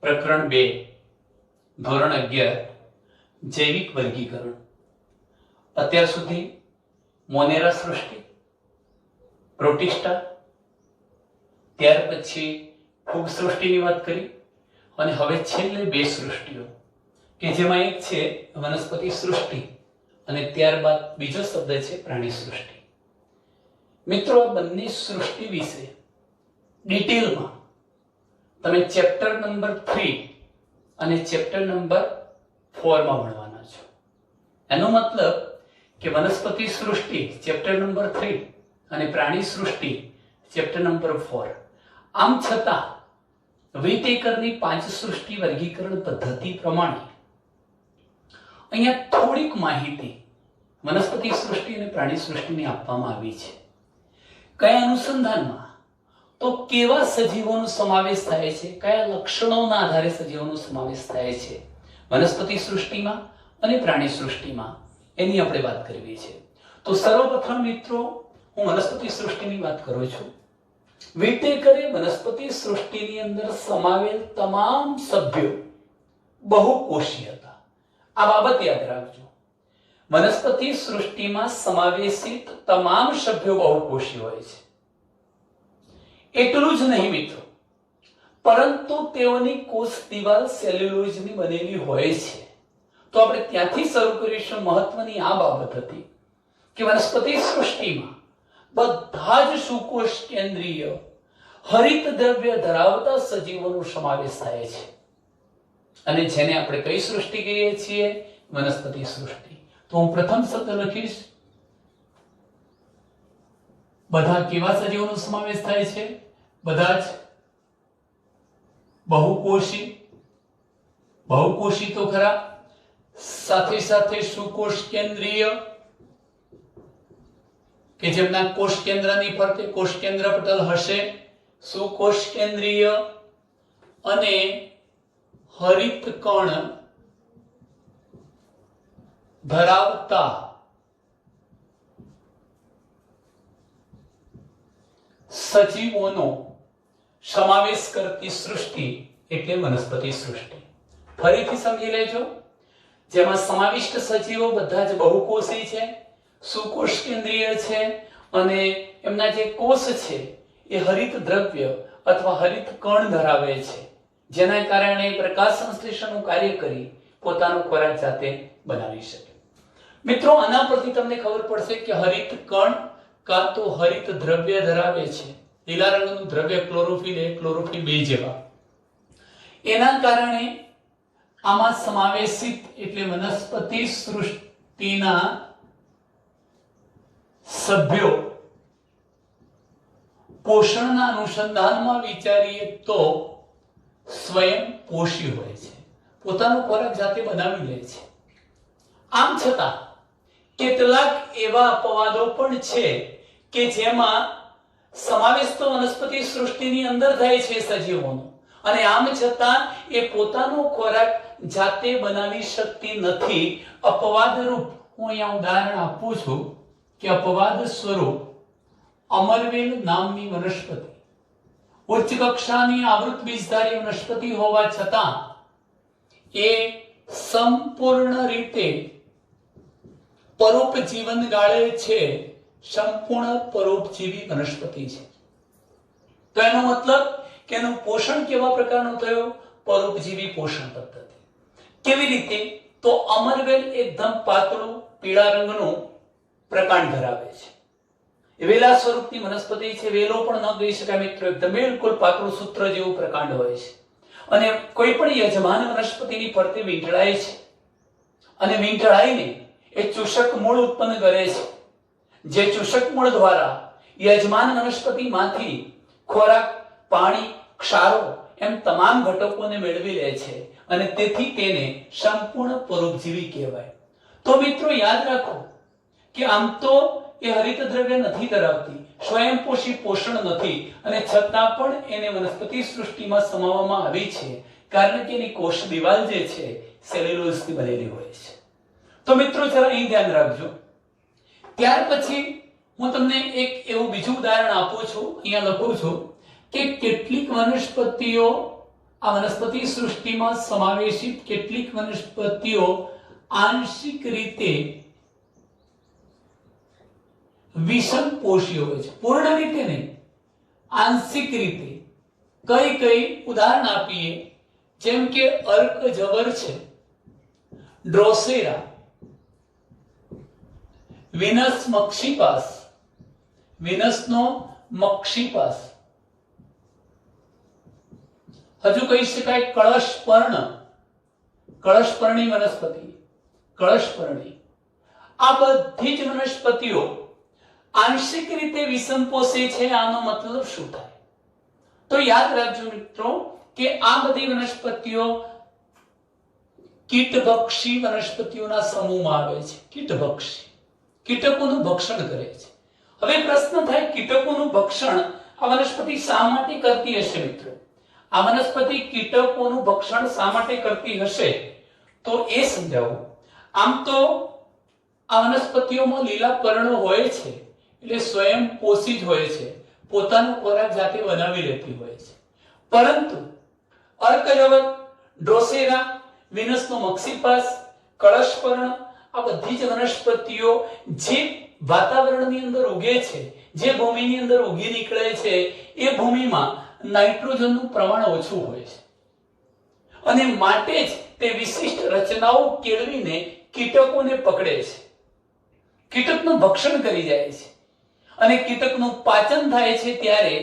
પ્રકરણ 2 ધોરણ 11 જૈવિક વર્ગીકરણ। અત્યાર સુધી મોનેરા સૃષ્ટિ, પ્રોટિસ્ટા, ત્યાર પછી ફૂગ સૃષ્ટિની વાત કરી અને હવે છેલ્લે બે સૃષ્ટિઓ કે જેમાં એક છે વનસ્પતિ સૃષ્ટિ અને ત્યારબાદ બીજો શબ્દ છે પ્રાણી સૃષ્ટિ। મિત્રો, આ બંને સૃષ્ટિ વિશે ડિટેલમાં તમે ચેપ્ટર નંબર 3 અને ચેપ્ટર નંબર 4 માં ભણવાના છો। એનો મતલબ કે વનસ્પતિ સૃષ્ટિ ચેપ્ટર નંબર 3 અને પ્રાણી સૃષ્ટિ ચેપ્ટર નંબર 4। આમ છતાં વિટેકરની 5 સૃષ્ટિ વર્ગીકરણ પદ્ધતિ પ્રમાણે અહીંયા થોડીક માહિતી વનસ્પતિ સૃષ્ટિ અને પ્રાણી સૃષ્ટિની આપવામાં આવી છે। કયા અનુસંધાનમાં? તો કેવા સજીવોનો સમાવેશ થાય છે, કયા લક્ષણોના આધારે સજીવોનો સમાવેશ થાય છે વનસ્પતિ સૃષ્ટિમાં અને પ્રાણી સૃષ્ટિમાં, એની આપણે વાત કરવી છે। તો સર્વપ્રથમ મિત્રો હું વનસ્પતિ સૃષ્ટિની વાત કરું છું। વિટેકરે વનસ્પતિ સૃષ્ટિની અંદર સમાવેલ તમામ સભ્યો બહુકોષી હતા। આ બાબત યાદ રાખજો। વનસ્પતિ સૃષ્ટિમાં સમાવેશિત તમામ સભ્યો બહુકોષી હોય છે। એટલું જ નહીં મિત્રો, પરંતુ તેઓની કોષ દિવાલ સેલ્યુલોઝની બનેલી હોય છે। તો આપણે ત્યાંથી શરૂ કરીશું। મહત્વની આ બાબત હતી કે વનસ્પતિ સૃષ્ટિમાં બધા જ સુકોષ કેન્દ્રીય હરિત દ્રવ્ય ધરાવતા સજીવોનો સમાવેશ થાય છે અને જેને આપણે કઈ સૃષ્ટિ કહીએ છીએ? વનસ્પતિ સૃષ્ટિ। તો હું પ્રથમ શબ્દ લખીશ, બધા કેવા સજીવોનો સમાવેશ થાય છે? બધા જ બહુકોષી। બહુકોષી તો ખરા, સાથે સાથે સુકોષ કેન્દ્રીય કે જેમના કોષ કેન્દ્રની ફરતે કોષ કેન્દ્ર પટલ હશે, સુકોષ કેન્દ્રીય અને હરિત કણ ધરાવતા સજીવોનો સમાવેશ કરતી સૃષ્ટિ એટલે વનસ્પતિ સૃષ્ટિ। ફરીથી સમજી લેજો, જેમાં સમાવિષ્ટ સજીવો બધા જ બહુકોષી છે, સુકોષ કેન્દ્રીય છે અને એમના જે કોષ છે એ હરિત દ્રવ્ય અથવા હરિત કણ ધરાવે છે, જેના કારણે પ્રકાશ સંશ્લેષણનું કાર્ય કરી પોતાનો ખોરાક જાતે બનાવી શકે। મિત્રો, આના પરથી તમને ખબર પડશે કે હરિત કણ કાં તો હરિત દ્રવ્ય ધરાવે છે, લીલા રંગનું દ્રવ્ય ક્લોરોફિલ એ ક્લોરોફિલ 2 જેવા, એના કારણે આમાં સમાવેશિત એટલે વનસ્પતિ સૃષ્ટિના સભ્યો પોષણના અનુસંધાનમાં વિચારીએ તો સ્વયં પોષી હોય છે, પોતાનો ખોરાક જાતે બનાવી લે છે। આમ છતાં કેટલાક એવા અપવાદો પણ છે કે જેમાં સમાવેશ તો વનસ્પતિ સૃષ્ટિની અંદર થાય છે સજીવોનો, અને આમ છતાં એ પોતાનો ખોરાક જાતે બનાવી શકતી નથી। અપવાદ રૂપ હું અહીંયા ઉદાહરણ આપું છું કે અપવાદ સ્વરૂપ અમરવેલ નામની વનસ્પતિ ઉચ્ચ કક્ષાની આવૃત બીજધારી વનસ્પતિ હોવા છતાં એ સંપૂર્ણ રીતે પરોપજીવન ગાળે છે, સંપૂર્ણ પરોપજીવી વનસ્પતિ છે। તો એનો મતલબ કે એનું પોષણ કેવા પ્રકારનું થયું? પરોપજીવી પોષણ પદ્ધતિ। કેવી રીતે? તો અમરવેલ એકદમ પાતળું પીળા રંગનું પ્રકાંડ ધરાવે છે, વેલા સ્વરૂપની વનસ્પતિ છે। વેલો પણ ન કહી શકાય મિત્રો, એકદમ બિલકુલ પાતળું સૂત્ર જેવું પ્રકાંડ હોય છે અને કોઈ પણ યજમાન વનસ્પતિની ફરતે વીંટળાય છે અને વીંટળાઈને એ ચૂષક મૂળ ઉત્પન્ન કરે છે, જે ચૂષક મૂળ દ્વારા યજમાન વનસ્પતિમાંથી ખોરાક, પાણી, ક્ષારો એમ તમામ ઘટકોને મેળવી લે છે અને તેથી તેને સંપૂર્ણ પરોપજીવી કહેવાય। તો મિત્રો યાદ રાખો કે આમ તો એ હરિત દ્રવ્ય નથી ધરાવતી, સ્વયંપોષી પોષણ નથી, અને છતાં પણ એને વનસ્પતિ સૃષ્ટિમાં સમાવવામાં આવી છે કારણ કે એની કોષ દિવાલ જે છે સેલ્યુલોઝથી બનેલી હોય છે। તો મિત્રો જરા અહીં ધ્યાન રાખજો। ત્યાર પછી હું તમને એક એવું બીજું ઉદાહરણ આપું છું, અહીંયા લખું છું કે કેટલીક વનસ્પતિઓ આ વનસ્પતિ સૃષ્ટિમાં સમાવેશિત કેટલીક વનસ્પતિઓ આંશિક રીતે વિષમપોષીઓ હોય છે, પૂર્ણ રીતે નહીં, આંશિક રીતે. કઈ કઈ ઉદાહરણ આપીએ, જેમ કે અર્ક જવર છે, ડ્રોસેરા, વિનસ મક્ષિપાસ, વિનસનો મક્ષિપાસ. હજુ કહી શકાય કળશપર્ણ, કળશપર્ણી વનસ્પતિ, કળશપર્ણી. આ બધી જ વનસ્પતિઓ આંશિક રીતે વિષમપોષી છે. આનો મતલબ શું થાય? તો યાદ રાખજો મિત્રો કે આ બધી વનસ્પતિઓ કીટભક્ષી વનસ્પતિઓના સમૂહમાં આવે છે. કીટભક્ષી, કીટકોનું ભક્ષણ કરે છે. હવે પ્રશ્ન થાય, કીટકોનું ભક્ષણ આ વનસ્પતિ શા માટે કરતી હશે? મિત્રો, આ વનસ્પતિ કીટકોનું ભક્ષણ શા માટે કરતી હશે તો એ સમજાવો. આમ તો આ વનસ્પતિઓમાં લીલા પર્ણો હોય છે, એટલે સ્વયં પોષી જ હોય છે, પોતાનો ખોરાક જાતે બનાવી લેતી હોય છે. પરંતુ અર્કજવર, ડ્રોસેરા, વિનસનો મક્ષિપાસ, કળશપર્ણ આ બધી જ વનસ્પતિઓ જે વાતાવરણની અંદર ઉગે છે, જે ભૂમિની અંદર ઉગી નીકળે છે, એ ભૂમિમાં નાઇટ્રોજનનું પ્રમાણ ઓછું હોય છે અને માટે જ તે વિશિષ્ટ રચનાઓ કેળવીને કીટકોને પકડે છે, કીટકનું ભક્ષણ કરી જાય છે અને કીટકનું પાચન થાય છે. ત્યારે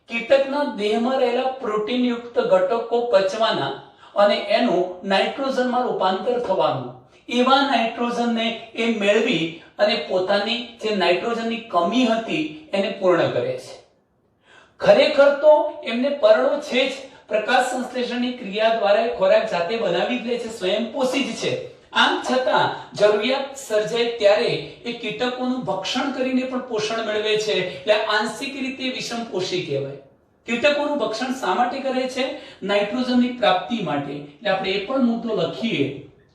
કીટકના દેહમાં રહેલા પ્રોટીનયુક્ત ઘટકો પચવાના અને એનું નાઇટ્રોજનમાં રૂપાંતર થવાનું, એવા નાઇટ્રોજનને એ મેળવી અને પોતાની જે નાઇટ્રોજનની કમી હતી એને પૂર્ણ કરે છે. ખરેખર તો એમને પર્ણો છે જ, પ્રકાશ સંશ્લેષણની ક્રિયા દ્વારા ખોરાક જાતે બનાવી જ લે છે, સ્વયંપોષી જ છે. આમ છતાં જરૂરિયાત સર્જાય ત્યારે એ કીટકોનું ભક્ષણ કરીને પણ પોષણ મેળવે છે, એટલે આંશિક રીતે વિષમપોષી કહેવાય. કીટકોનું ભક્ષણ શા માટે કરે છે? નાઇટ્રોજનની પ્રાપ્તિ માટે. એટલે આપણે એ પણ મુદ્દો લખીએ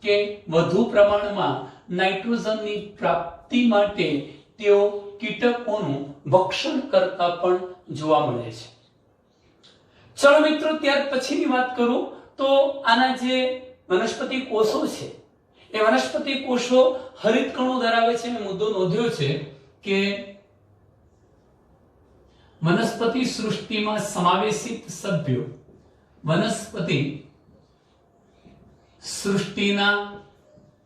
કે વધુ પ્રમાણમાં નાઇટ્રોજનની પ્રાપ્તિ માટે તેઓ કીટકોનું ભક્ષણ કરતા પણ જોવા મળે છે. ચલો મિત્રો, ત્યાર પછીની વાત કરું તો આના જે વનસ્પતિ કોષો છે, એ વનસ્પતિ કોષો હરિતકણો ધરાવે છે. મેં મુદ્દો નોંધ્યો છે કે વનસ્પતિ સૃષ્ટિમાં સમાવેશિત સભ્યો, વનસ્પતિ સૃષ્ટિના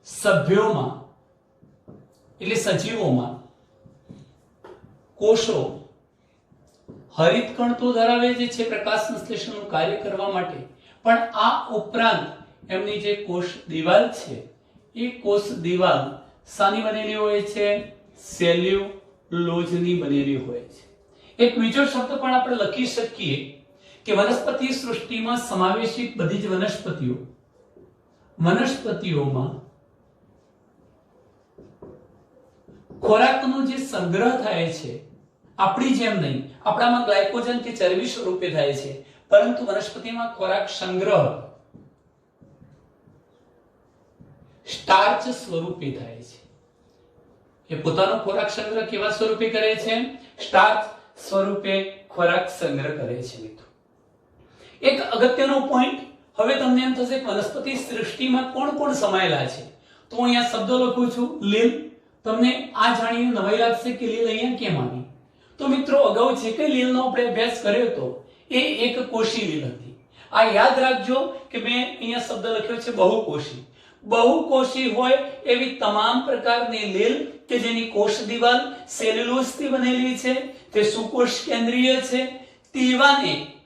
સભ્યોમાં એટલે સજીવોમાં કોષો હરિતકણ તો ધરાવે છે પ્રકાશ સંશ્લેષણનું કાર્ય કરવા માટે, પણ આ ઉપરાંત એમની જે કોષ દિવાલ છે એ કોષ દિવાલ શાની બનેલી હોય છે? સેલ્યુલોઝની બનેલી હોય છે. એક બીજો શબ્દ પણ આપણે લખી શકીએ કે વનસ્પતિ સૃષ્ટિમાં સમાવેશિત બધી જ વનસ્પતિઓમાં ખોરાકનો જે સંગ્રહ થાય છે, આપણી જેમ નહીં, આપણામાં ગ્લાયકોજન કે ચરબી સ્વરૂપે થાય છે, પરંતુ વનસ્પતિમાં ખોરાક સંગ્રહ સ્ટાર્ચ સ્વરૂપે થાય છે. એ પોતાનો ખોરાક સંગ્રહ કેવા સ્વરૂપે કરે છે? સ્ટાર્ચ સ્વરૂપે ખોરાક સંગ્રહ કરે છે. મિત્રો, એક અગત્યનો પોઈન્ટ, હવે તમને એમ થશે કે વનસ્પતિ સૃષ્ટિમાં કોણ કોણ સમાયેલા છે, તો હું અહીંયા શબ્દો લખું છું. લીલ. તમને આ જાણીને નવાઈ લાગશે કે લીલ અહીંયા કેમ આવી? તો મિત્રો, અગાઉ જે કઈ લીલનો આપણે અભ્યાસ કર્યો હતો એ એક કોષી લીલ હતી. આ યાદ રાખજો કે મેં અહીંયા શબ્દ લખ્યો છે બહુકોષી. બહુકોષી હોય એવી તમામ પ્રકારની લીલ કે જેની કોષ દિવાલ સેલ્યુલોઝથી બનેલી છે, તે સુકોષ કેન્દ્રીય છે,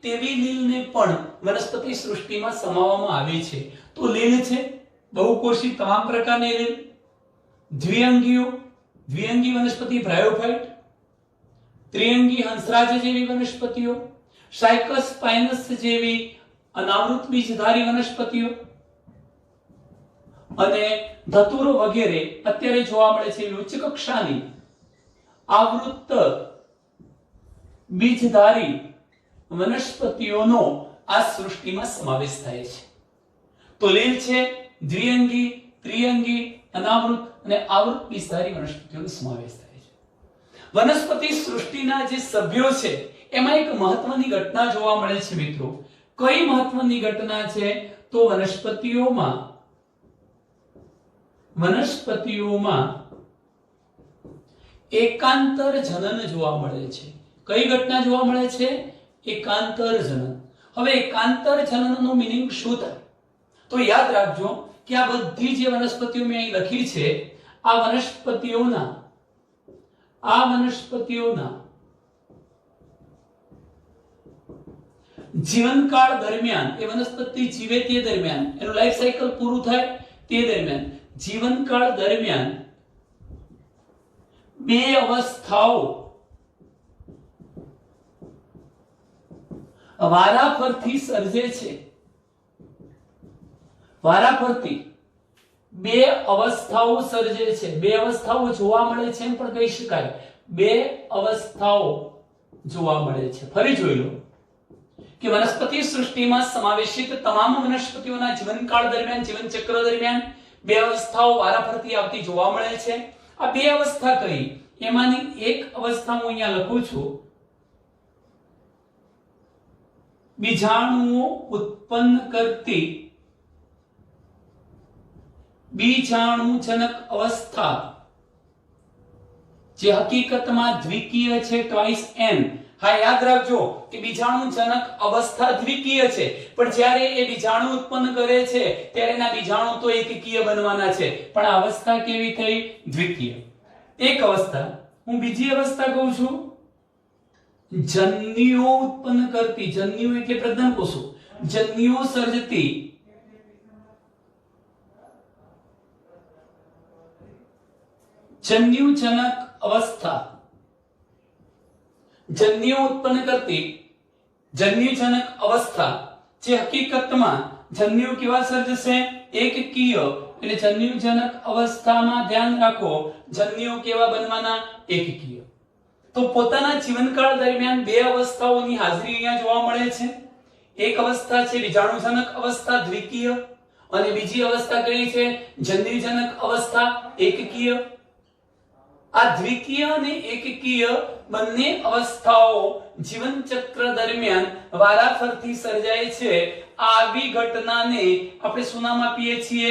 તેવી લીલને પણ વનસ્પતિ સૃષ્ટિમાં સમાવવામાં આવી છે. તો લીલ છે બહુકોષી, તમામ પ્રકારની લીલ. દ્વિઅંગી વનસ્પતિ બ્રાયોફાઇટ, ત્રિઅંગી હંસરાજ જેવી વનસ્પતિઓ, સાયકસ પાઇનસ જેવી અનાવૃત બીજધારી વનસ્પતિઓ અને ધતુરો વગેરે અત્યારે જોવા મળે છે ઉચ્ચ કક્ષાની આવૃત બીજધારી વનસ્પતિઓનો આ સૃષ્ટિમાં સમાવેશ થાય છે. તો લીલ છે, દ્વિઅંગી, ત્રિઅંગી, અનાવૃત અને આવૃત બીજધારી વનસ્પતિઓનો સમાવેશ થાય છે. વનસ્પતિ સૃષ્ટિના જે સભ્યો છે એમાં એક મહત્વની ઘટના જોવા મળે છે મિત્રો. કઈ મહત્વની ઘટના છે તો વનસ્પતિઓમાં એકાંતર જનન જોવા મળે છે. કઈ ઘટના જોવા મળે છે? એકાંતર જનન. હવે એકાંતર જનનનો મીનિંગ શું થાય? તો યાદ રાખજો કે આ બધી જે વનસ્પતિઓ મેં અહીં લખી છે, આ વનસ્પતિઓના જીવનકાળ દરમિયાન, એ વનસ્પતિ જીવે તે દરમિયાન, એનું લાઈફ સાયકલ પૂરું થાય તે દરમિયાન, જીવનકાળ દરમિયાન બે અવસ્થાઓ વારાફરતી સર્જે છે. વારાફરતી બે અવસ્થાઓ સર્જે છે. બે અવસ્થાઓ જોવા મળે છે એમ પણ કહી શકાય. બે અવસ્થાઓ જોવા મળે છે. ફરી જોઈ લો કે વનસ્પતિ સૃષ્ટિમાં સમાવેશિત તમામ વનસ્પતિઓના જીવનકાળ દરમિયાન, જીવન ચક્ર દરમિયાન બે અવસ્થાઓ વારાફરતી આવતી જોવા મળે છે. આ બે અવસ્થા કઈ? એમાંની એક અવસ્થા હું અહીંયા લખું છું, બીજાણુઓ ઉત્પન્ન કરતી બીજાણુજનક અવસ્થા, જે હકીકતમાં દ્વિકીય છે, ટ્વાઇસ n. હા, યાદ રાખજો કે બીજાણુજનક અવસ્થા દ્વિકીય છે, પણ જ્યારે એ બીજાણુ ઉત્પન્ન કરે છે ત્યારે એના બીજાણુ તો એકકીય બનવાના છે, પણ આ અવસ્થા કેવી થઈ? દ્વિકીય. એક અવસ્થા. હું બીજી અવસ્થા કહું છું, જન્યુઓ ઉત્પન્ન કરતી. જન્યુઓ એટલે પ્રજનન કોષો. જન્યુઓ સર્જતી જન્યુજનક અવસ્થા. જન્યુઓ ઉત્પન્ન કરતી જન્યુજનક અવસ્થા, જે હકીકતમાં જન્યુ કેવા સર્જશે? એકકીય. એટલે જન્યુજનક અવસ્થામાં ધ્યાન રાખો, જન્યુઓ કેવા બનવાના? એકકીય. તો પોતાના જીવનકાળ દરમિયાન બે અવસ્થાઓની હાજરી અહીંયા જોવા મળે છે. એક અવસ્થા છે બીજાણુજનક અવસ્થા દ્વિકીય, અને બીજી અવસ્થા કઈ છે? જન્યુજનક અવસ્થા એકકીય. આ દ્વિકીય અને એકકીય બંને અવસ્થાઓ જીવન ચક્ર દરમિયાન વારાફરતી સર્જાય છે. આવી ઘટનાને આપણે શું નામ આપીએ છીએ?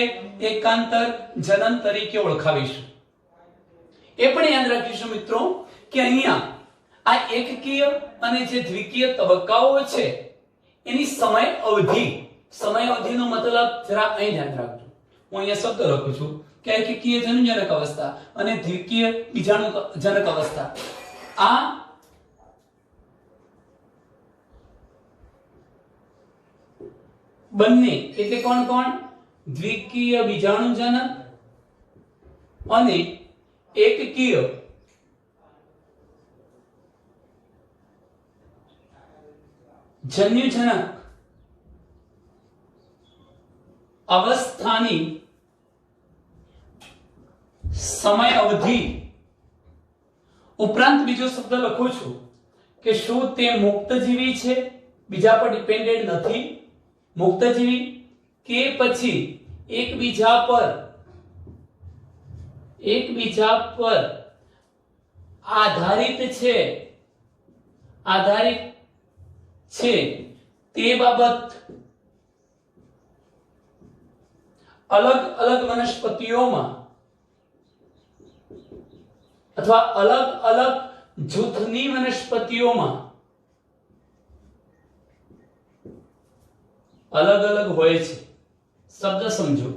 એકાંતર જનન તરીકે ઓળખાવીશું. એ પણ યાદ રાખીશું મિત્રો કે અહીંયા આ એકકીય અને જે દ્વિકીય તબક્કાઓ છે એની સમય અવધિનો મતલબ જરા અહીં ધ્યાન રાખજો. હું અહીંયા શબ્દ લખું છું કે એકકીય જન્યુજનક અવસ્થા અને દ્વિકીય બીજાણુજનક અવસ્થા. આ બંને એટલે કોણ? દ્વિકીય બીજાણુજનક અને એકકીય જન્યુજનક અવસ્થાની સમય અવધિ ઉપરાંત બીજો શબ્દ લખું છું કે શું તે મુક્તજીવી છે, બીજા પર ડિપેન્ડેડ નથી, મુક્તજીવી, કે પછી એકબીજા પર આધારિત છે તે બાબત અલગ અલગ વનસ્પતિઓમાં અથવા અલગ અલગ જૂથની વનસ્પતિઓમાં અલગ અલગ હોય છે. શબ્દ સમજો.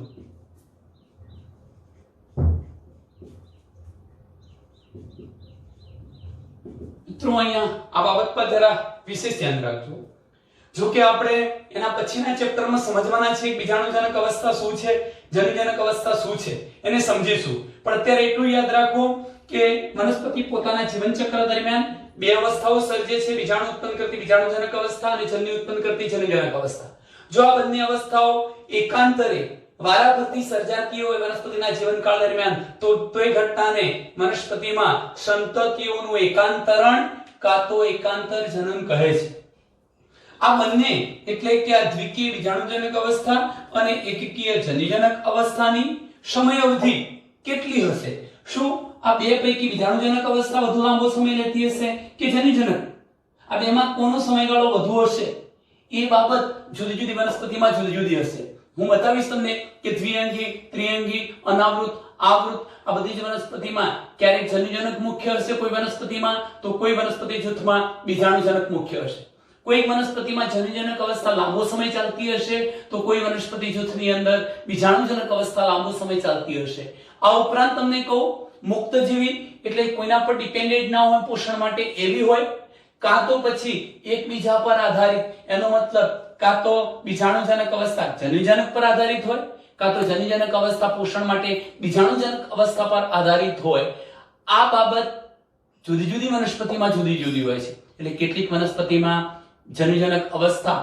મિત્રો અહીંયા આ બાબત પર જરા વિશેષ ધ્યાન રાખજો. જો કે આપણે એના પછીના ચેપ્ટરમાં સમજવાના છે કે બીજાણુજનક અવસ્થા શું છે, જન્યુજનક અવસ્થા શું છે, એને સમજીશું. પણ અત્યારે એટલું યાદ રાખો કે વનસ્પતિ પોતાના જીવન ચક્ર દરમિયાન બે અવસ્થાઓ સર્જે છે, બીજાણુ ઉત્પન્ન કરતી બીજાણુજનક અવસ્થા અને જન્યુ ઉત્પન્ન કરતી જન્યુજનક અવસ્થા. જો આ બંને અવસ્થાઓ એકાંતરે વારાફરતી સર્જાતી હોય વનસ્પતિના જીવનકાળ દરમિયાન તો એ ઘટનાને વનસ્પતિમાં સંતતિઓનું એકાંતરણ કાં તો એકાંતર જનન કહે છે. આ બંને એટલે કે આ દ્વિકીય બીજાણુજનક અવસ્થા અને એકકીય જન્યુજનક અવસ્થાની સમય અવધિ કેટલી હશે? શું આ બે પૈકી બીજાણુજનક અવસ્થા વધુ લાંબો સમય લેતી હશે કે જન્યુજનક? આ બેમાં કોનો સમયગાળો વધુ હશે? એ બાબત જુદી જુદી વનસ્પતિમાં જુદી જુદી હશે. હું બતાવીશ તમને કે દ્વિઅંગી, ત્રિઅંગી, અનાવૃત, આવૃત આ બધી જ વનસ્પતિમાં ક્યારેક જન્યુજનક મુખ્ય હશે કોઈ વનસ્પતિમાં, તો કોઈ વનસ્પતિ જૂથમાં બીજાણુજનક મુખ્ય હશે. કોઈ વનસ્પતિમાં જન્યુજનક અવસ્થા લાંબો સમય ચાલતી હશે તો કોઈ વનસ્પતિ જૂથની અંદર બીજાણુજનક અવસ્થા લાંબો સમય ચાલતી હશે. આ ઉપરાંત તમને કહું, મુક્તજીવી એટલે કોઈના પર ડિપેન્ડન્ટ ના હોય પોષણ માટે એવી હોય, કાં તો પછી એકબીજા પર આધારિત, એનો મતલબ કાં તો બીજાણુજનક અવસ્થા જન્યુજનક પર આધારિત હોય, કાં તો જન્યુજનક અવસ્થા પોષણ માટે બીજાણુજનક અવસ્થા પર આધારિત હોય. આ બાબત જુદી જુદી વનસ્પતિમાં જુદી જુદી હોય છે. એટલે કેટલીક વનસ્પતિમાં જન્યુજનક અવસ્થા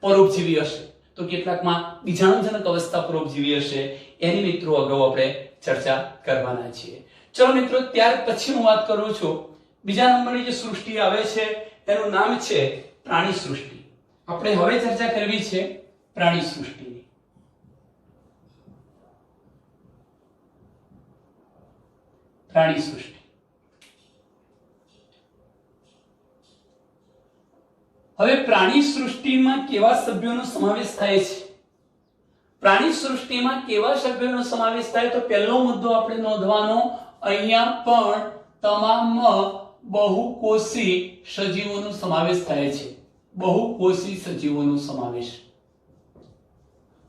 પરોપજીવી હશે તો કેટલાકમાં બીજાણુજનક અવસ્થા પરોપજીવી હશે. એની મિત્રો અગાઉ આપણે ચર્ચા કરવાના છીએ. ચલો મિત્રો, ત્યાર પછી હું વાત કરું છું બીજા નંબરની જે સૃષ્ટિ આવે છે એનું નામ છે પ્રાણી સૃષ્ટિ. આપણે હવે ચર્ચા કરવી છે પ્રાણી સૃષ્ટિની. પ્રાણી સૃષ્ટિ હવે પ્રાણી સૃષ્ટિમાં કેવા સભ્યોનો સમાવેશ થાય છે? પ્રાણી સૃષ્ટિમાં કેવા સભ્યોનો સમાવેશ થાય તો પહેલો મુદ્દો આપણે નોંધવાનો, અહીંયા પણ તમામ બહુકોષી સજીવોનો સમાવેશ થાય છે. બહુકોષી સજીવોનો સમાવેશ,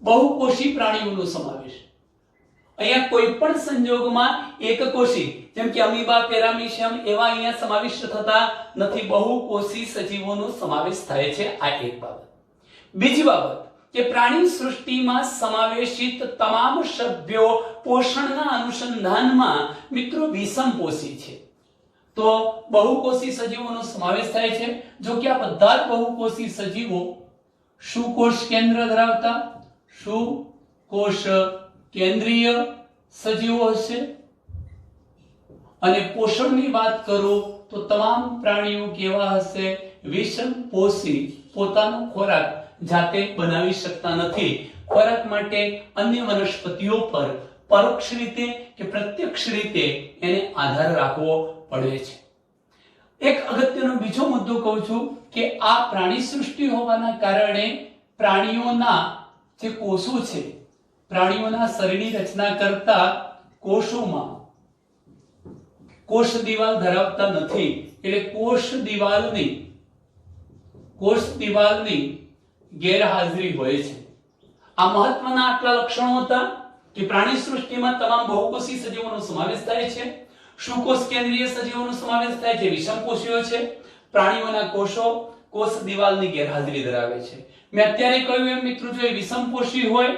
બહુકોષી પ્રાણીઓનો સમાવેશ. અહીંયા કોઈ પણ સંજોગમાં એકકોષી જેમ કે અમીબા, પેરામીશિયમ એવા અહીંયા સમાવિષ્ટ થતા નથી. બહુકોષી સજીવોનો સમાવેશ થાય છે. આ એક બાબત. બીજી બાબત કે પ્રાણી સૃષ્ટિમાં સમાવેશિત તમામ સભ્યો પોષણના અનુસંધાનમાં મિત્રો વિષમપોષી છે. તો બહુકોષી સજીવોનો સમાવેશ થાય છે. જો કે આ બધા જ બહુકોષી સજીવો સુકોષ કેન્દ્ર ધરાવતા, સુકોષ કેન્દ્રીય સજીવો હશે. અને પોષણની વાત કરું તો તમામ પ્રાણીઓ કેવા હશે? વિષમપોષી. પોતાનો ખોરાક જાતે બનાવી શકતા નથી. ખોરાક માટે અન્ય વનસ્પતિઓ પર પરોક્ષ રીતે કે પ્રત્યક્ષ રીતે એને આધાર રાખવો પડે છે. એક અગત્યનો બીજો મુદ્દો કહું છું કે આ પ્રાણી સૃષ્ટિ હોવાના કારણે પ્રાણીઓના જે કોષો છે, પ્રાણીઓના શરીરની રચના કરતા કોષોમાં કોષ દિવાલ ધરાવતા નથી. એટલે કોષ દિવાલની ગેરહાજરી હોય છે. આ મહત્વના આટલા લક્ષણો હતા કે પ્રાણી સૃષ્ટિમાં તમામ બહુકોષી સજીવોનો સમાવેશ થાય છે, સુકોષ કેન્દ્રીય સજીવોનો સમાવેશ થાય છે, વિષમકોષીઓ છે, પ્રાણીઓના કોષો કોષ દિવાલની ગેરહાજરી ધરાવે છે. મેં અત્યારે કહ્યું એમ મિત્રો, જો એ વિષમકોષી હોય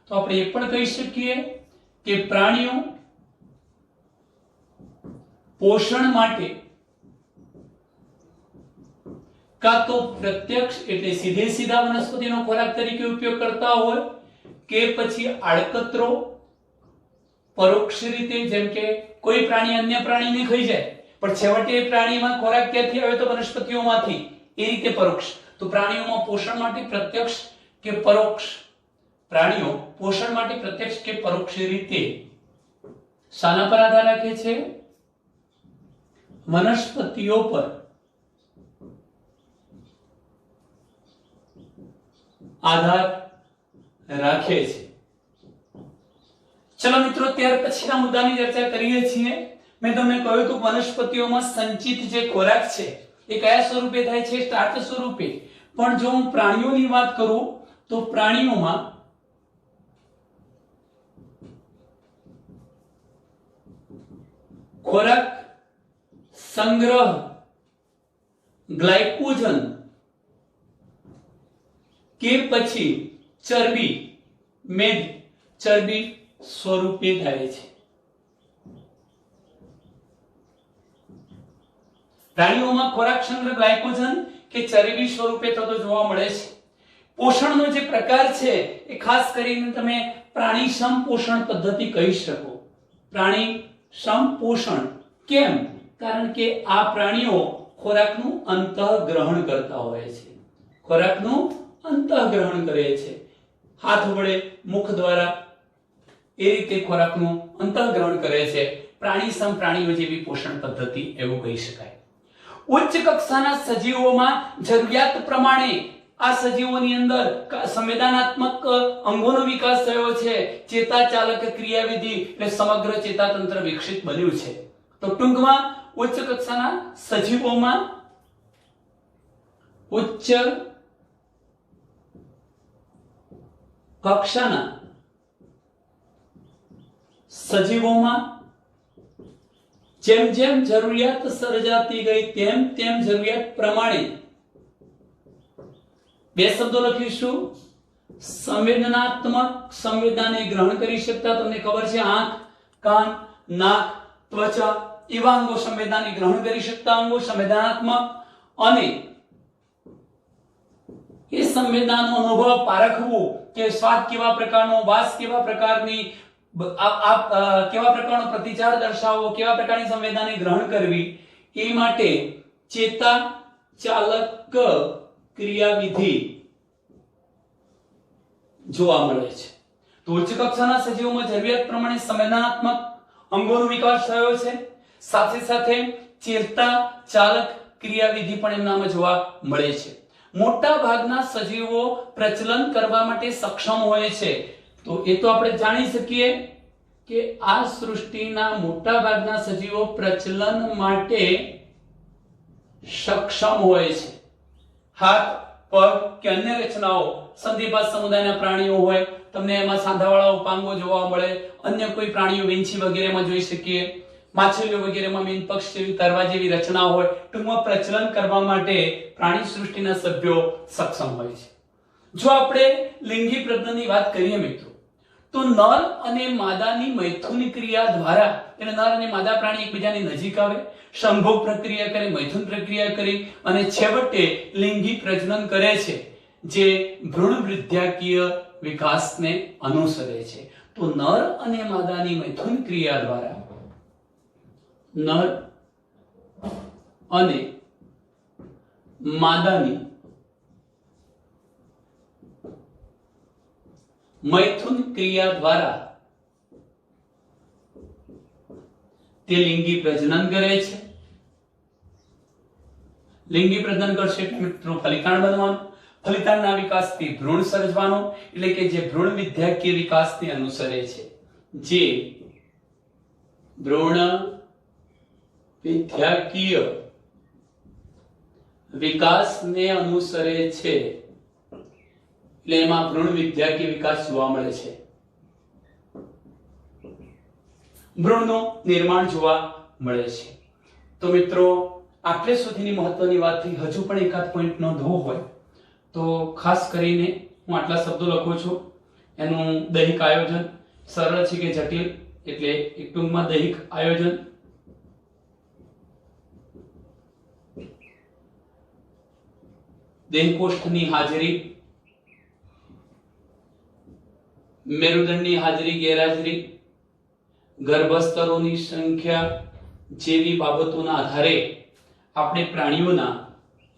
તો આપણે એ પણ કહી શકીએ કે પ્રાણીઓ પોષણ માટે કાં તો પ્રત્યક્ષ એટલે સીધે સીધા વનસ્પતિનો ખોરાક તરીકે ઉપયોગ કરતા હોય કે પછી આડકતરો પરોક્ષ રીતે, જેમ કે કોઈ પ્રાણી અન્ય પ્રાણીને ખાઈ જાય પણ છેવટે એ પ્રાણીમાં ખોરાક ક્યાંથી આવે તો વનસ્પતિઓમાંથી, એ રીતે પરોક્ષ. તો પ્રાણીઓમાં પોષણ માટે પ્રત્યક્ષ કે પરોક્ષ, પ્રાણીઓ પોષણ માટે પ્રત્યક્ષ કે પરોક્ષ રીતે શાના પર આધાર રાખે છે? વનસ્પતિઓ પર આધાર રાખે છે. ચલો મિત્રો, ત્યાર પછીના મુદ્દાની ચર્ચા કરીએ છીએ. મેં તમને કહ્યું હતું વનસ્પતિઓમાં સંચિત જે ખોરાક છે એ કયા સ્વરૂપે થાય છે? સ્ટાર્ચ સ્વરૂપે. પણ જો હું પ્રાણીઓની વાત કરું તો પ્રાણીઓમાં ખોરાક સંગ્રહ ગ્લાયકોજન કે પછી ચરબી, મેદ, ચરબી સ્વરૂપે થાય છે. પ્રાણીઓમાં ખોરાક સંગ્રહ ગ્લાયકોજન કે ચરબી સ્વરૂપે થતો જોવા મળે છે. પોષણનો જે પ્રકાર છે એ ખાસ કરીને તમે પ્રાણી સમપોષણ પદ્ધતિ કહી શકો. પ્રાણી સમપોષણ કેમ? કારણ કે આ પ્રાણીઓ ખોરાકનું અંતઃગ્રહણ કરતા હોય છે. ખોરાકનું અંતઃગ્રહણ કરે છે હાથ વડે, મુખ દ્વારા, એ રીતે ખોરાકનું અંતઃગ્રહણ કરે છે. પ્રાણી સમ પ્રાણીઓ જેવી પોષણ પદ્ધતિ એવું કહી શકાય. ઉચ્ચ કક્ષાના સજીવોમાં જરૂરિયાત પ્રમાણે આ સજીવોની અંદર સંવેદનાત્મક અંગોનો વિકાસ થયો છે, ચેતાચાલક ક્રિયાવિધિ એટલે સમગ્ર ચેતાતંત્ર વિકસિત બન્યું છે. તો ટૂંકમાં ઉચ્ચ કક્ષાના સજીવોમાં ઉચ્ચ કક્ષાના સજીવોમાં જેમ જેમ જરૂરિયાત સર્જાતી ગઈ તેમ તેમ જરૂરિયાત પ્રમાણે બે શબ્દો લખીશું. સંવેદનાત્મક, સંવેદનાને ગ્રહણ કરી શકતા, તમને ખબર છે આંખ, કાન, નાક, ત્વચા એવા અંગો સંવેદનાને ગ્રહણ કરી શકતા અંગો સંવેદનાત્મક, અને એ સંવેદનાનો અનુભવ પારખવું કે સ્વાદ કેવા પ્રકારનો, વાસ કેવા પ્રકારની, કેવા પ્રકારનો પ્રતિચાર દર્શાવવો, કેવા પ્રકારની સંવેદનાને ગ્રહણ કરવી, એ માટે ચેતા ચાલક ક્રિયાવિધિ જોવા મળે છે. તો ઉચ્ચ કક્ષાના સજીવોમાં જરૂરિયાત પ્રમાણે સંવેદનાત્મક અંગોનો વિકાસ થયો છે, સાથે સાથે ચેતા ચાલક ક્રિયાવિધિ પણ એમનામાં જોવા મળે છે. મોટા ભાગના સજીવો પ્રચલન કરવા માટે સક્ષમ હોય છે. તો એ તો આપણે જાણી શકીએ કે આ સૃષ્ટિના મોટા ભાગના સજીવો પ્રચલન માટે સક્ષમ હોય છે. હાથ, પગ કે અન્ય રચનાઓ સંધિપાત સમુદાયના પ્રાણીઓ હોય, તમને એમાં સાંધાવાળા ઉપાંગો જોવા મળે. અન્ય કોઈ પ્રાણીઓ વીંછી વગેરેમાં જોઈ શકીએ, માછલીઓ વગેરેમાં મીન પક્ષ જેવી, તરવા જેવી રચના હોય. ટૂંકમાં પ્રચલન કરવા માટે પ્રાણી સૃષ્ટિના સભ્યો સક્ષમ હોય છે. જો આપણે લિંગી પ્રજનનની વાત કરીએ મિત્રો, તો નર અને માદાની મૈથુન ક્રિયા દ્વારા એટલે નર અને માદા પ્રાણી એકબીજાની નજીક આવે, સંભોગ પ્રક્રિયા કરે, મૈથુન પ્રક્રિયા કરી અને છેવટે લિંગી પ્રજનન કરે છે, જે ભ્રૂણ વૃદ્ધાકીય વિકાસને અનુસરે છે. તો નર અને માદાની મૈથુન ક્રિયા દ્વારા નર અને માદાની મૈથુન ક્રિયા દ્વારા તે લિંગી પ્રજનન કરે છે. લિંગી પ્રજનન કરશે એટલે મિત્રો ફલિતાંડ બનવાનું, ફલિતાંડના વિકાસથી ભ્રૂણ સર્જવાનો, એટલે કે જે ભ્રૂણ વિદ્યાકીય વિકાસને અનુસરે છે, જે ભ્રૂણ વિદ્યાકીય વિકાસને અનુસરે છે, એટલે એમાં ભ્રૂણ વિદ્યાકીય વિકાસ જોવા મળે છે. ભ્રૂણનું નિર્માણ જોવા મળે છે. તો મિત્રો આટલે સુધીની મહત્વની વાતથી હજુ પણ એકાદ પોઈન્ટ નોંધવો હોય તો ખાસ કરીને હું આટલા શબ્દો લખું છું. એનું દૈહિક આયોજન સરળ છે કે જટિલ, એટલે એક ટૂંકમાં દૈહિક આયોજન. દેહકોષ્ઠની હાજરી, મેરુદંડની હાજરી ગેરહાજરી, ગર્ભસ્તરોની સંખ્યા જેવી બાબતોના આધારે આપણે પ્રાણીઓના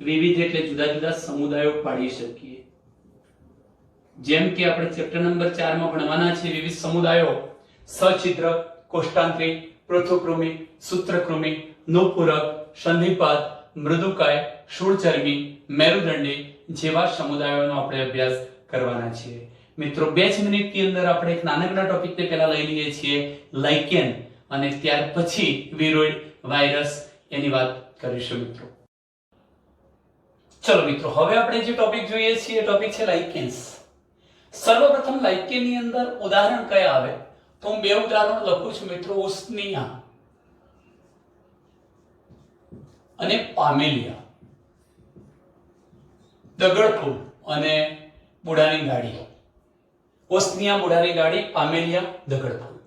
વિવિધ એટલે જુદા જુદા સમુદાયો પાડી શકીએ. જેમ કે આપણે ચેપ્ટર નંબર 4 માં ભણવાના છે વિવિધ સમુદાયો: સછિદ્ર, કોષ્ટાંતરી, પૃથુકૃમિ, સૂત્રકૃમિ, નુપૂરક, સંધિપાત, મૃદુકાય, શૂળચર્મી, મેરુદંડી જેવા સમુદાયોનો આપણે અભ્યાસ કરવાના છીએ. મિત્રો 2 મિનિટની અંદર આપણે એક નાનકડા ટોપિકને પહેલા લઈ લઈએ છીએ, લાઇકેન, અને ત્યાર પછી વિરોઇડ, વાયરસ એની વાત કરીશું મિત્રો. ચલો મિત્રો, હવે આપણે જે ટોપિક જોઈએ છીએ એ ટોપિક છે લાઇકેન્સ. સર્વપ્રથમ લાઇકેનની અંદર ઉદાહરણ કયા આવે તો હું 2 ઉદાહરણ લખું છું મિત્રો, ઉસ્નિયા અને પામેલિયા. દગડફૂલ અને બુડાની ગાડી. ઓસ્નિયા બુડાની ગાડી, પામેલિયા દગડફૂલ.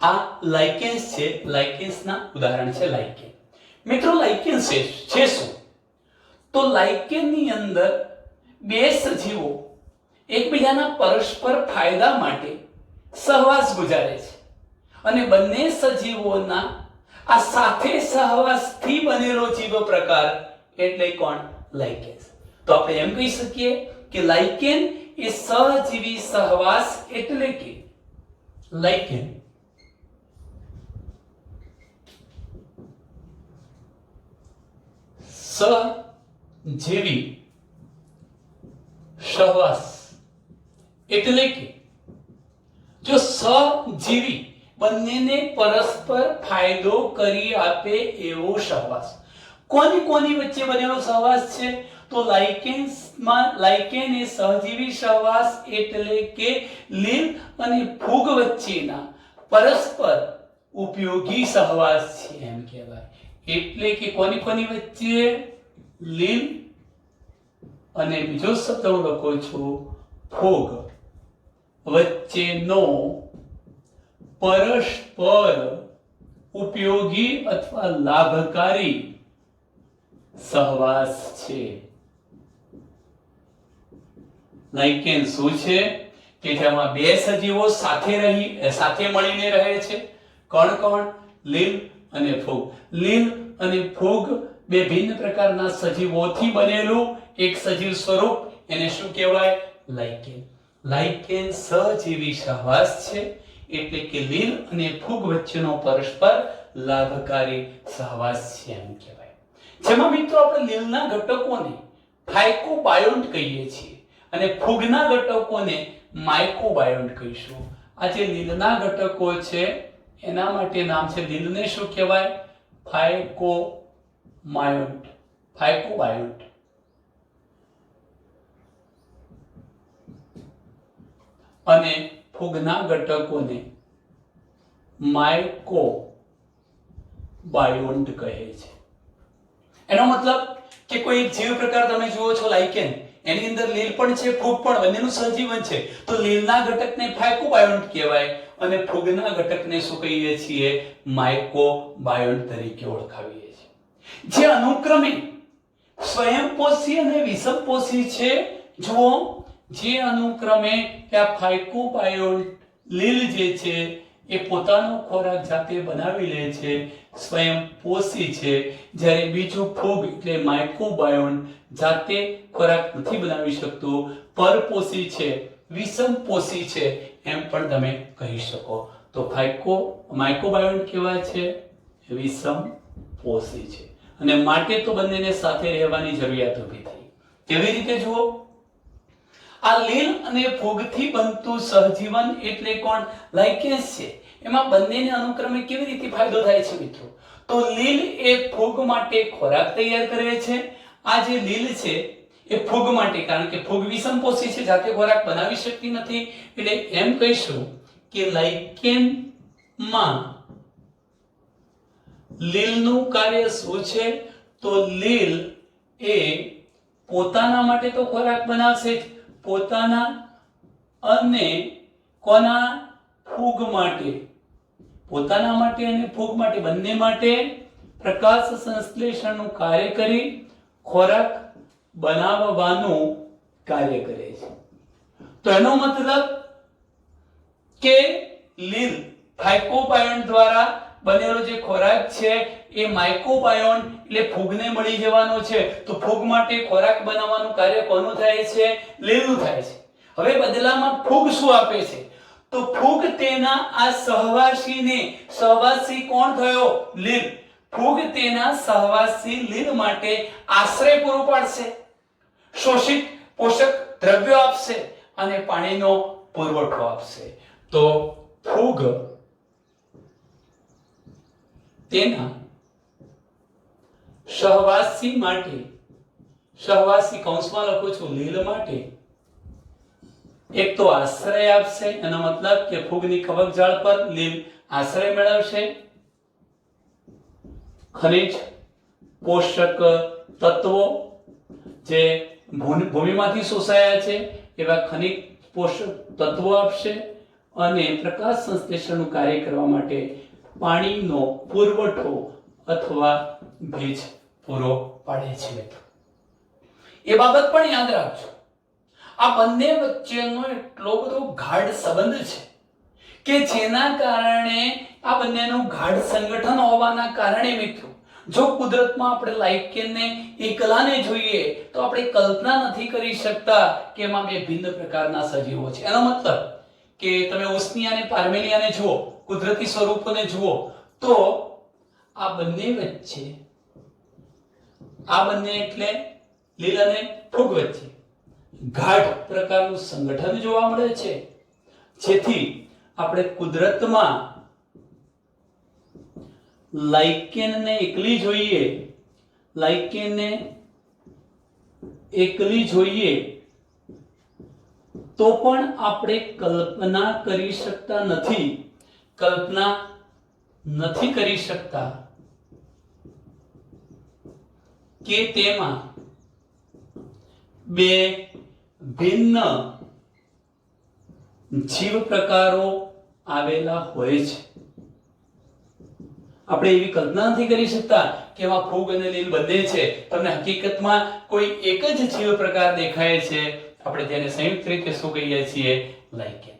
આ લાઇકેન્સ છે, લાઇકેન્સના ઉદાહરણ છે લાઇકેન. મિત્રો લાઇકેન્સ છે શું? તો લાઇકેનની અંદર બે સજીવો એકબીજાના પરસ્પર ફાયદા માટે સહવાસ ગુજારે છે, અને બંને સજીવોના આ સાથે સહવાસથી બનેલો જીવ પ્રકાર એટલે કોણ? લાઇકેન્સ. તો આપણે એમ કહી શકીએ કે લાઇકેન એ સહજીવી સહવાસ એટલે કે લાઇકેન સહજીવી સહવાસ એટલે કે જો સહજીવી બંનેને પરસ્પર ફાયદો કરી આપે એવો સહવાસ. કોની કોની વચ્ચે બનેલો સહવાસ છે? તો લાઇકેન એ સહજીવી સહવાસ એટલે કે લીલ અને ફૂગ વચ્ચેના પરસ્પર ઉપયોગી સહવાસ છે એમ કહેવાય. એટલે કે કોની કોની વચ્ચે? લીલ અને બીજો શબ્દ હું લખું છું ફૂગ વચ્ચેનો પરસ્પર ઉપયોગી અથવા લાભકારી સહવાસ છે. લાઇકેન શું છે? કે જેમાં બે સજીવો સાથે મળીને રહે છે. કોણ કોણ? લીલ અને ફૂગ. લીલ અને ફૂગ બે ભિન્ન પ્રકારના સજીવોથી બનેલું એક સજીવ સ્વરૂપ, એને શું કહેવાય? લાઇકેન. લાઇકેન સહજીવી સહવાસ છે એટલે કે લીલ અને ફૂગ વચ્ચેનો પરસ્પર લાભકારી સહવાસ છે એમ કહેવાય. જેમાં મિત્રો આપણે લીલના ઘટકોને ફાયકોબાયોન્ટ કહીએ છીએ અને ફૂગના ઘટકોને માઇકોબાયોન્ટ કહીશું. આ જે લીલના ઘટકો છે એના માટે નામ છે, લીલને શું કહેવાય? ફાયકોબાયોન્ટ. અને ફૂગના ઘટકોને માઇકોબાયોન્ટ કહે છે. એનો મતલબ કે કોઈ એક જીવ પ્રકાર તમે જુઓ છો લાઇકેન, એની અંદર લીલ પણ છે ફૂગ પણ, બંનેનું સહજીવન છે. તો લીલના ઘટકને ફાયકોબાયોન્ટ કહેવાય અને ફૂગના ઘટકને શું કહીએ છીએ? માઇકોબાયોન્ટ તરીકે ઓળખાવીએ છીએ. જે અનુક્રમે સ્વયંપોષી અને વિષમપોષી છે. જુઓ, જે અનુક્રમે આ ફાયકોબાયોન્ટ લીલ જે છે એ પોતાનો ખોરાક જાતે બનાવી લે છે, સ્વયંપોષી છે. જ્યારે બીજું ફૂગ એટલે માઇકોબાયોન્ટ જાતે ખોરાક નથી બનાવી શકતું, પરપોષી છે, વિષમપોષી છે એમ પણ તમે કહી શકો. તો માઇકોબાયોન્ટ કેવા છે? વિષમપોષી છે. અને માટે તો બંનેને સાથે રહેવાની જરૂરિયાત ઊભી થઈ. કેવી રીતે? જુઓ, આ લીલ અને ફૂગથી બનતું સહજીવન એટલે કોણ? લાઇકેન્સ છે. એમાં બંનેને અનુક્રમે કેવી રીતે ફાયદો થાય છે મિત્રો? તો લીલ એ ફૂગ માટે ખોરાક તૈયાર કરે છે. આ જે લીલ છે એ ફૂગ માટે, કારણ કે ફૂગ વિષમપોષી છે, જાતે ખોરાક બનાવી શકતી નથી, એટલે એમ કહીશું કે લાઇકેનમાં લીલનું કાર્ય શું છે? તો લીલ એ પોતાના માટે તો ખોરાક બનાવશે જ, પોતાના અને કોના? ફૂગ માટે. પોતાના માટે અને ફૂગ માટે, બંને માટે પ્રકાશ સંશ્લેષણનું કાર્ય કરી ખોરાક બનાવવાનું કાર્ય કરે છે. તો એનો મતલબ કે લીલ ફાયકોબાયોન્ટ દ્વારા બનેલો જે ખોરાક છે એ માઇકોબાયોન્ટ એટલે ફૂગને મળી જવાનો છે. તો ફૂગ માટે ખોરાક બનાવવાનું કાર્ય કોનું થાય છે? લીલનું થાય છે. હવે બદલામાં ફૂગ શું આપે છે? તો ફૂગ તેના આ સહવાસી કોણ થયો? લીલ. ફૂગ તેના સહવાસી લીલ માટે આશ્રય પૂરો પાડશે, શોષિત પોષક દ્રવ્યો આપશે અને પાણીનો પુરવઠો આપશે. તો ફૂગ તેના સહવાસી માટે, સહવાસી કૌંસમાં લખું છું લીલ માટે, એક તો આશ્રય આપશે. એનો મતલબ કે ફૂગની કવકજાળ પર લીલ આશ્રય મેળવશે. ખનિજ પોષક તત્વો જે ભૂમિમાંથી શોષાયા છે એવા ખનિજ પોષક તત્વો આપશે અને પ્રકાશ સંશ્લેષણનું કાર્ય કરવા માટે પાણીનો પુરવઠો અથવા ભેજ પૂરો પાડે છે. એ બાબત પણ યાદ રાખજો. આ બંને વચ્ચેનો એટલો બધો ગાઢ સંબંધ છે કે જેના કારણે આ બંનેનું ગાઢ સંગઠન હોવાના કારણે મિત્રો, જો કુદરતમાં આપણે લાઇકેનને એકલાને જોઈએ તો આપણે કલ્પના નથી કરી શકતા કે એમાં બે ભિન્ન પ્રકારના સજીવો છે. એનો મતલબ કે તમે ઉસ્મિયા અને પાર્મેલિયાને જુઓ, કુદરતી સ્વરૂપોને જુઓ, તો આ બંને વચ્ચે, આ બંને એટલે લીલ અને ફૂગ વચ્ચે ગાઢ પ્રકારનું સંગઠન જોવા મળે છે, જેથી આપણે કુદરતમાં લાઇકેનને એકલી જોઈએ, લાઇકેનને એકલી જોઈએ તો પણ આપણે કલ્પના કરી શકતા નથી, કલ્પના નથી કરી શકતા કે તેમાં બે ભિન્ન જીવ પ્રકારો આવેલા હોય છે. આપણે એવી કલ્પના નથી કરી શકતા કે એમાં ફૂગ અને લીલ બંને છે, તમને હકીકતમાં કોઈ એક જ જીવ પ્રકાર દેખાય છે. આપણે તેને સંયુક્ત રીતે શું કહીએ છીએ? લાઇકેન.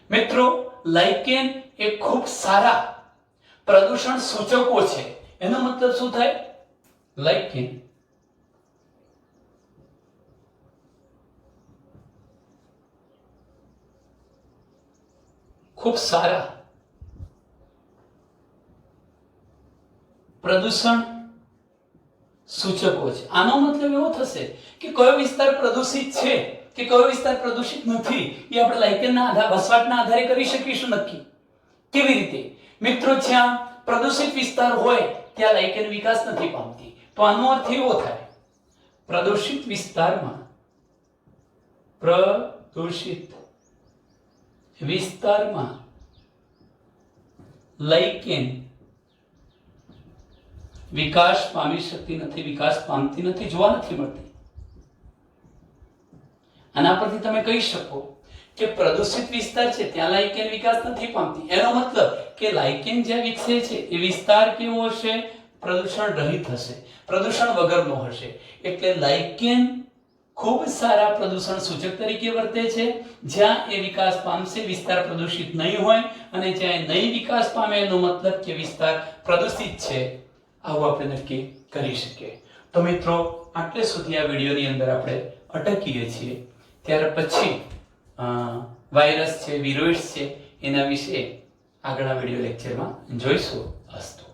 મિત્રો, લાઇકેન એ ખૂબ સારા પ્રદૂષણ સૂચકો છે. એનો મતલબ શું થાય? લાઇકેન ખૂબ સારા પ્રદૂષણ સૂચકો છે. આનો મતલબ એવો થશે કે કયો વિસ્તાર પ્રદૂષિત છે કે કયો વિસ્તાર પ્રદૂષિત નથી, એ આપણે લાઇકેનના આધારે, વસવાટના આધારે કરી શકીશું નક્કી. કેવી રીતે? મિત્રો, જ્યાં પ્રદૂષિત વિસ્તાર હોય ત્યાં લાઇકેન વિકાસ નથી પામતી. તો આનો અર્થ એવો થાય, પ્રદૂષિત વિસ્તારમાં લાઇકેન વિકાસ પામી શકતી નથી, વિકાસ પામતી નથી, જોવા નથી મળતી. આના પરથી તમે કહી શકો કે પ્રદૂષિત વિસ્તાર છે ત્યાં લાઇકેન વિકાસ નથી પામતી. એનો મતલબ કે લાઇકેન જ્યાં વિકસે છે એ વિસ્તાર કેવો હશે? પ્રદૂષણ રહિત હશે, પ્રદૂષણ વગરનો હશે. એટલે લાઇકેન ખૂબ સારા પ્રદૂષણ સૂચક તરીકે વર્તે છે. જ્યાં એ વિકાસ પામશે વિસ્તાર પ્રદૂષિત નહીં હોય, અને જ્યાં નહીં વિકાસ પામે એનો મતલબ કે વિસ્તાર પ્રદૂષિત છે, આવું આપણે નક્કી કરી શકીએ. તો મિત્રો, આટલે સુધી આ વિડીયોની અંદર આપણે અટકીએ છીએ. ત્યાર પછી વાયરસ છે, વિરોઇડ્સ છે, એના વિશે આગળના વિડીયો લેક્ચરમાં જોઈશું. અસ્તુ.